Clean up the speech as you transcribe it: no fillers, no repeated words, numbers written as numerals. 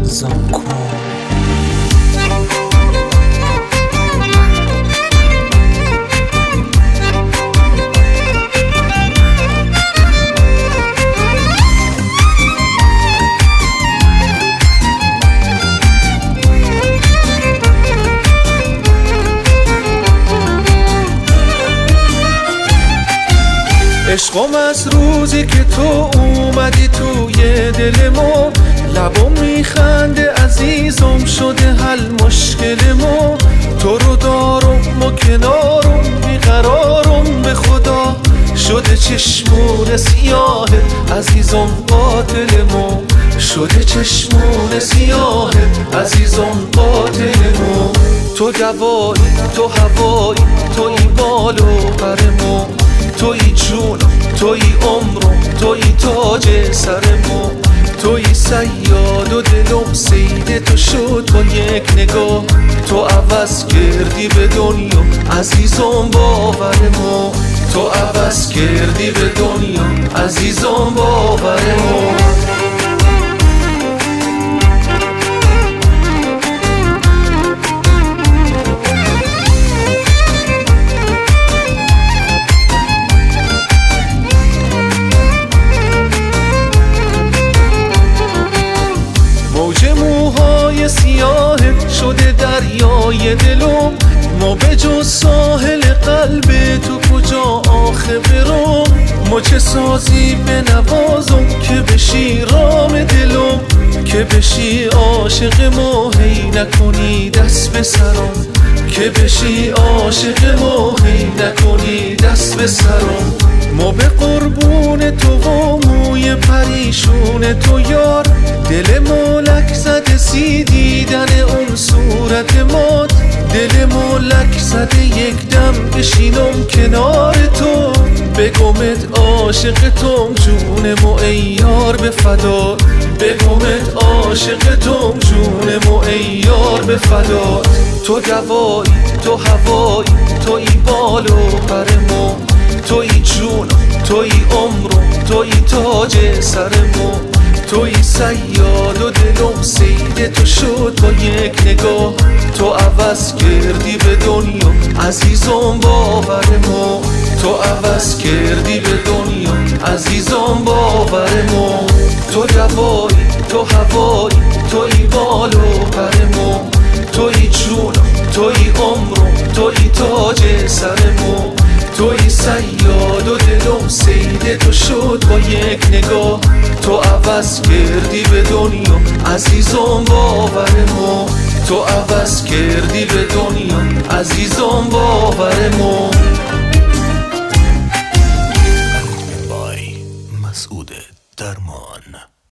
عزیزم کن. عشقم از روزی که تو اومدی توی دل ما، لبم میخنده عزیزم شده حل مشکل ما. تو رو دارم و کنارم بیقرارم به خدا، شده چشمون سیاه عزیزم قاتل ما، شده چشمون سیاه عزیزم قاتل ما. تو دوایی تو هوایی توی بال و پر ما، توی جونم توی عمرم توی تاج سر ما، توی صیاد و دلم صید تو شد با یک نگاه. تو عوض کردی به دنیا عزیزم باور ما، تو عوض کردی به دنیا عزیزم باور ما. سیاه شده دریای دلم، ما به جز ساحل قلب تو کجا آخه برم. ما چه سازی به نوازم که بشی رام دلم، که بشی عاشق ما هی نکنی دست به سرم، که بشی عاشق ما هی نکنی دست به سرم. ما به قربون تو و موی پریشون تو یار، دل ما لک زده سی دیدن اون صورت مات، دل ما لک زده یک دم بشینم کنار تو، بگمت عاشق توم جونم و ای یار به فدا، بگمت عاشق توم جونم و ای یار به فدا. تو دوایی تو هوایی توی بال و پر ما، توی جونم توی عمرم توی تاج سر ما، توی صیاد و دلم صید تو شد با یک نگاه. تو عوض کردی به دنیا عزیزم باور ما، تو عوض کردی به دنیا عزیزم باور ما. تو دوایی تو هوایی توی بال و پر ما، توی جونم توی عمرم توی تاج سر ما، توی صیاد و دلم صید تو شد با یک نگاه. تو عوض کردی به دنیا عزیزم باور ما، تو عوض کردی به دنیا عزیزم باور ما. مسعود درمان.